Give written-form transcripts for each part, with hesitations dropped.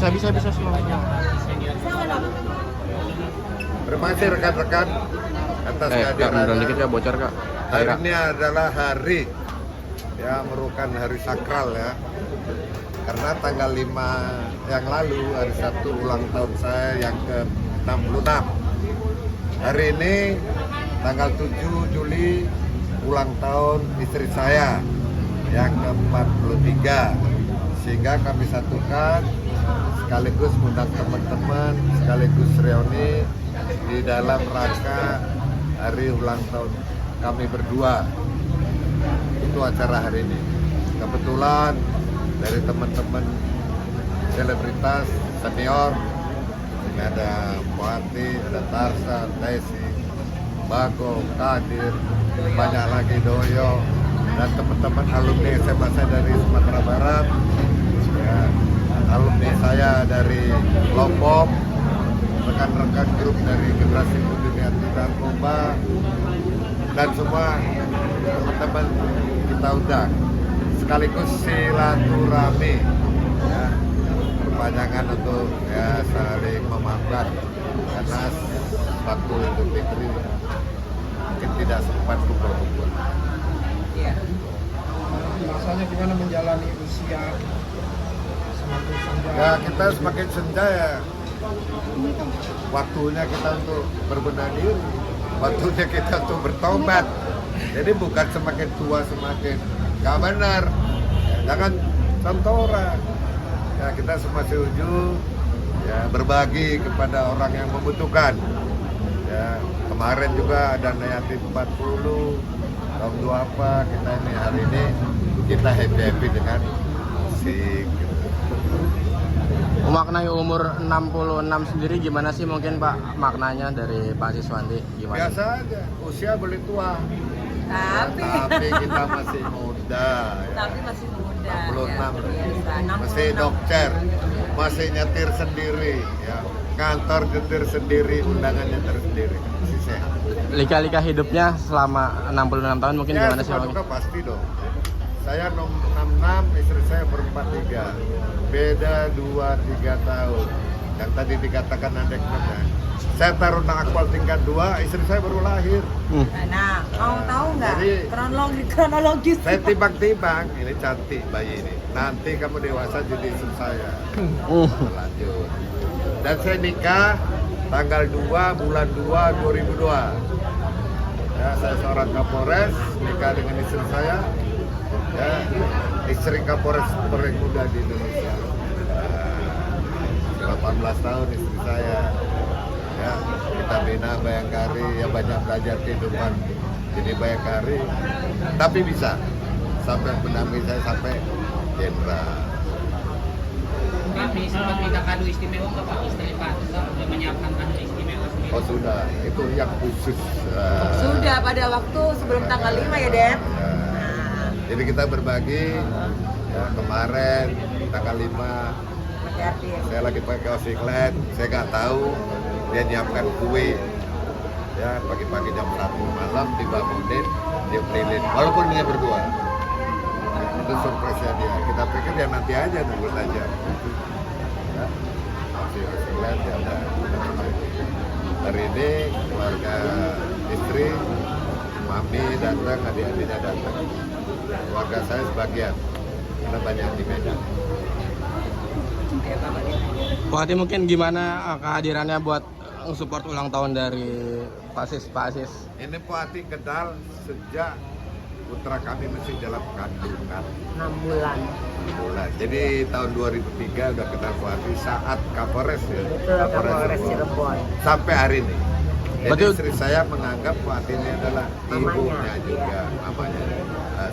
Bisa semuanya. Terima kasih rekan-rekan atas Kak, munduran kehadirannya. dikit ya, bocor Kak. Hari Kak. ini adalah hari ya merupakan hari sakral ya. Karena tanggal 5 yang lalu hari Sabtu ulang tahun saya yang ke-66. Hari ini tanggal 7 Juli ulang tahun istri saya yang ke-43. Sehingga kami satukan sekaligus undang teman-teman, sekaligus reuni di dalam rangka hari ulang tahun kami berdua. Itu acara hari ini. Kebetulan dari teman-teman selebritas senior, ini ada Puati, ada Tarsa, Desi, Bago, Kadir, banyak lagi Doyo, dan teman-teman alumni SMA saya dari Sumatera Barat, ya, alumni saya dari Lombok, rekan-rekan grup dari Generasi Dunia Anti Narkoba, dan semua teman-teman kita undang sekaligus silaturahmi ya, perpanjangan untuk ya saling memaafkan karena waktu Idul Fitri mungkin tidak sempat kumpul-kumpul. Iya. Rasanya gimana menjalani usia semakin senja? Ya kita semakin senja ya, waktunya kita untuk berbenah diri, waktunya kita untuk bertobat. Jadi bukan semakin tua semakin nggak benar, jangan contohnya. Ya kita semua setuju ya berbagi kepada orang yang membutuhkan. Ya kemarin juga ada yatim 40 tahun 2 apa kita ini hari ini kita happy dengan musik. Memaknai umur 66 sendiri gimana sih mungkin Pak maknanya dari Pak Siswanti gimana? Biasa aja, usia boleh tua. Tapi, Tapi kita masih muda ya. tapi masih muda. 66, Ya, masih dokter, masih nyetir sendiri ya. Kantor nyetir sendiri, undangan nyetir sendiri, masih sehat. Lika-lika hidupnya selama 66 tahun mungkin Ya gimana sih suka Bang? duka pasti dong. Saya 66, istri saya ber-43, beda 2-3 tahun. Yang tadi dikatakan adeknya, saya taruh akpal tingkat 2, istri saya baru lahir. Nah, mau tahu nggak Jadi- kronologis? Saya timbang-timbang, ini cantik bayi ini. Nanti kamu dewasa jadi istri saya. Lanjut. Dan saya nikah tanggal 2 bulan 2 2002. Ya, saya seorang Kapolres, nikah dengan istri saya. Ya, istri Kapolres paling muda di Indonesia. 18 tahun istri saya. Ya, kita bina Bayangkari, ya banyak belajar kehidupan jadi Bayangkari, tapi bisa sampai pendamping saya sampai jenderal. Kami sempat minta kado istimewa nggak Pak? Istri Pak sudah menyiapkan kado istimewa sendiri. Oh sudah, itu yang khusus. Sudah pada waktu sebelum tanggal 5 ya, Den? Ya. Jadi kita berbagi. Ya, kemarin tanggal 5 Hati-hati ya. saya lagi pakai kaos iklan, saya nggak tahu dia nyiapkan kue. Ya pagi-pagi jam 1 malam dibangunin, dia beliin, walaupun dia berdua. Itu surprise-nya dia. Kita pikir ya nanti aja nunggu saja. Ya, masih iklan ya udah. Hari ini keluarga istri, mami datang, adik-adiknya datang. Keluarga saya sebagian, karena banyak di Medan. Wati mungkin gimana kehadirannya buat support ulang tahun dari Pak Sis? Ini Pak Ati kenal sejak putra kami masih dalam kandungan 6 bulan. 6 bulan. Jadi tahun 2003 udah kenal Pak Ati saat Kapolres ya. Betul, Kapolres Cirebon. Sampai hari ini. Jadi Betul. istri saya menganggap Pak Ati ini adalah Mamanya, ibunya juga, iya. mamanya.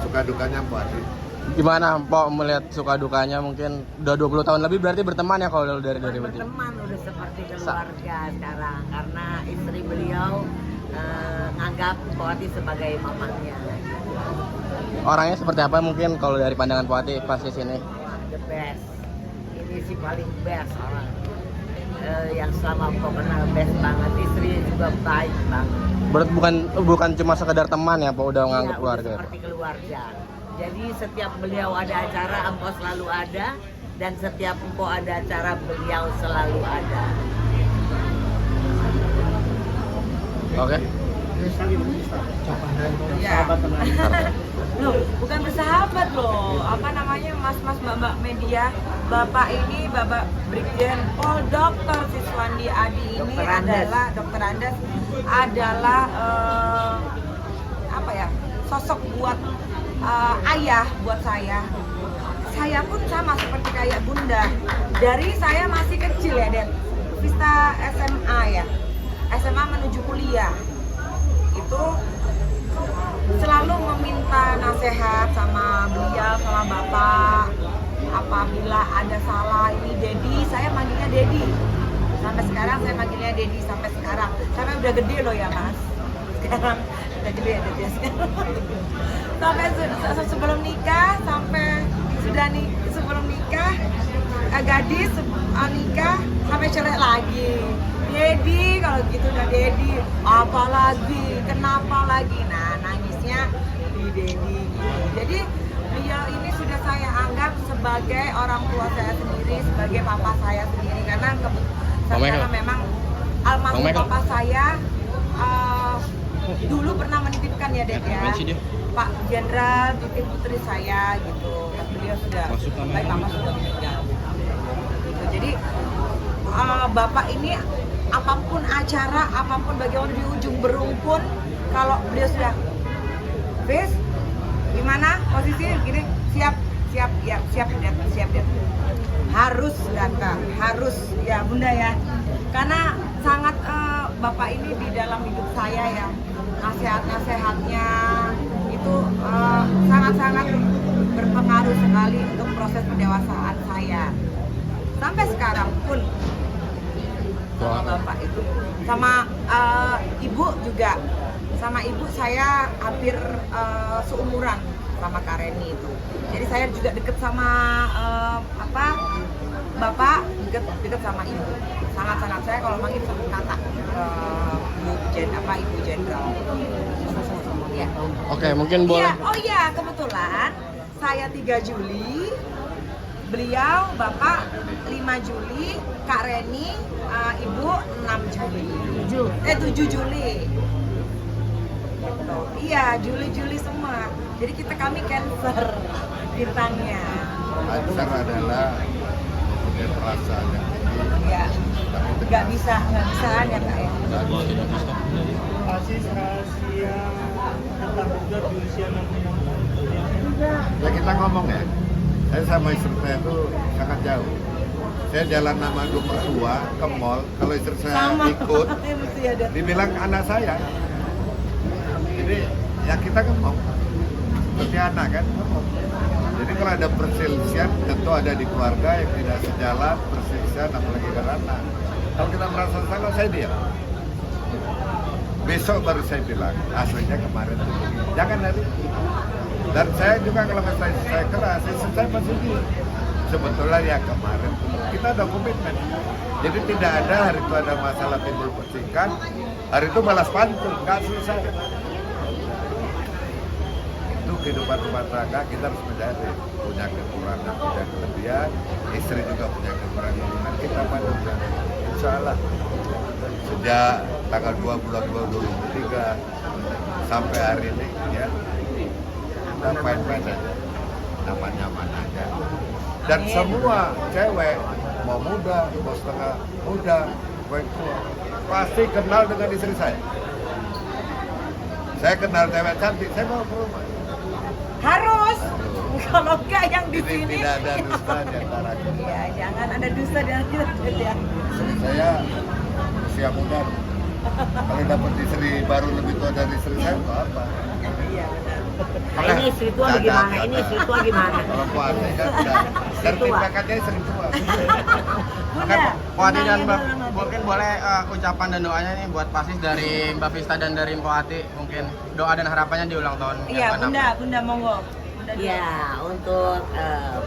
Suka dukanya Pak Ati. Gimana Pak melihat suka dukanya mungkin udah 20 tahun lebih berarti berteman ya kalau dari berarti? Berteman udah seperti keluarga sekarang karena istri beliau nganggap Poati sebagai mamanya. Orangnya seperti apa mungkin kalau dari pandangan Pak Ati pas di sini? Wah, the best. Ini sih paling best orang. Yang selama kau kenal best banget, istrinya juga baik banget. Berarti bukan cuma sekedar teman ya Pak, udah nganggap Iya, keluarga. udah seperti keluarga. Jadi setiap beliau ada acara, engkau selalu ada. Dan setiap empok ada acara beliau selalu ada. Oke. Ya. Loh, bukan bersahabat loh. Apa namanya, mas-mas mbak-mbak media. Bapak ini, Bapak Brigjen Pol Dr. Siswandi Adi ini Dr. adalah Dr. Andes adalah apa ya, sosok buat ayah buat saya. Saya pun sama seperti kayak Bunda. Dari saya masih kecil ya, Den. Vista SMA ya. SMA menuju kuliah. Itu selalu meminta nasihat sama beliau, sama Bapak. Apabila ada salah, ini Dedi, saya manggilnya Dedi. Sampai sekarang saya manggilnya Dedi sampai sekarang. Sampai udah gede loh ya, Mas. Sekarang udah gede ya, Dedi sekarang. Sampai sebelum nikah, sampai sudah nih sebelum nikah, gadis nikah sampai cerai lagi. Dedi, kalau gitu udah Dedi, apa lagi, kenapa lagi? Nah, nangisnya di Dedi gitu. Jadi beliau ini sudah saya anggap sebagai orang tua saya sendiri, sebagai papa saya sendiri, karena memang almarhum papa saya dulu pernah menitipkan ya, Dek ya, Pak Jenderal titip putri saya gitu. Beliau sudah baik, papa sudah meninggal gitu. Jadi Bapak ini apapun acara, apapun bagaimana di ujung berung pun, kalau beliau sudah Bes, gimana posisi gini, siap harus datang, harus ya Bunda ya, karena sangat Bapak ini di dalam hidup saya ya, nasihatnya itu sangat-sangat berpengaruh sekali untuk proses pendewasaan saya sampai sekarang pun. Sama Bapak itu, sama Ibu juga, sama Ibu saya hampir seumuran sama Kak Reni itu. Jadi saya juga deket sama Bapak, deket sama Ibu. Sangat-sangat, saya kalau manggil sama kakak, Ibu Jenderal. Ya. Oke, mungkin boleh. Ya, oh iya, kebetulan saya 3 Juli, beliau Bapak 5 Juli, Kak Reni, Ibu 6 Juli. 7 Juli. Gitu. Iya, Juli semua. Jadi kami Cancer bintangnya. Cancer adalah mempunyai perasaan yang tinggi. Iya. Nggak bisaan ya Kak ya. Pasti rahasia tentang juga di usia 66 tahun. Ya kita ngomong ya, saya sama istri saya itu sangat jauh. Saya jalan sama dua mertua ke mall, kalau istri saya ikut, dibilang anak saya. Jadi ya kita ngomong, seperti anak kan ngomong. Jadi kalau ada perselisihan, tentu ada di keluarga yang tidak sejalan, perselisihan apalagi karena kalau kita merasa salah, saya diam. Besok baru saya bilang, aslinya kemarin itu begini. Jangan hari itu. Dan saya juga kalau saya keras, saya masih di. Sebetulnya ya kemarin kita ada komitmen. Jadi tidak ada hari itu ada masalah timbul percikan, hari itu balas pantun, nggak selesai. Itu kehidupan rumah tangga, kita harus menjadi punya kekurangan, punya kelebihan, istri juga punya kekurangan, kita padukan. Insya Allah sejak tanggal 2 bulan 2023 sampai hari ini ya kita main-main aja, nyaman-nyaman aja. Dan semua cewek, mau muda, mau setengah muda, baik tua, pasti kenal dengan istri saya. Saya kenal cewek cantik, saya mau ke rumah. Harus. Kalau enggak yang di Jadi sini. tidak ada dusta di antara kita. Iya, jangan ada dusta di antara kita. Saya usia muda. Kalau dapat istri baru lebih tua dari istri saya, apa? Iya, benar. Nah, ini istri tua gimana? Ini istri tua gimana? Kalau puasa kan udah sertifikatnya istri tua. Oke, Pak Ati dan Mbak, mungkin boleh ucapan dan doanya nih buat Pasis dari Mbak Vista dan dari Mpok Ati, mungkin doa dan harapannya di ulang tahun. Iya, Bunda monggo. Ya, untuk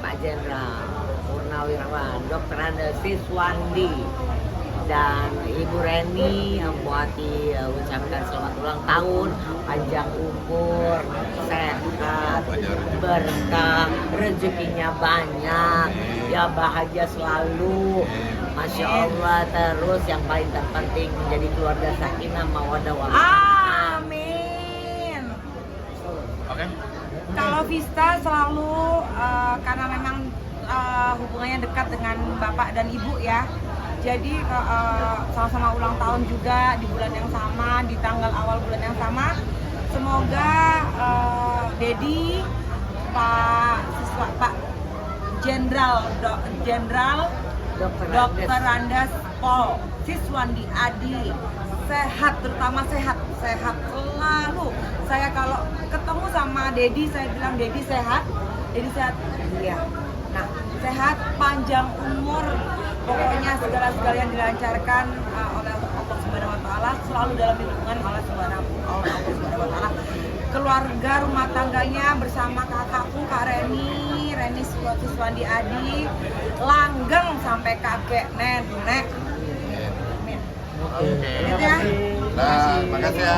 Pak Jenderal Purnawirawan Dr. Andes Siswandi Dan Ibu Reni, Ampu Ati ucapkan selamat ulang tahun, panjang umur, sehat, berkah, rezekinya banyak, ya bahagia selalu. Masya Allah, terus yang paling terpenting menjadi keluarga sakinah mawaddah warahmah. Amin. Oke. Kalau Vista selalu karena memang hubungannya dekat dengan bapak dan ibu ya. Jadi sama-sama ulang tahun juga di bulan yang sama, di tanggal awal bulan yang sama. Semoga Dedi, Pak Jenderal Dr. Andes Pol Siswandi Adi sehat, terutama sehat selalu. Saya kalau ketemu sama Dedi, saya bilang Dedi sehat, iya. Nah, sehat, panjang umur, pokoknya segala yang dilancarkan oleh Allah Subhanahu Wa Taala, selalu dalam lindungan Allah Subhanahu Wa Taala. Keluarga rumah tangganya bersama kakakku Kak Reni Siswandi Adi, langgeng sampai kakek nenek. Amin. Oke. Gitu ya. Nah, makasih ya.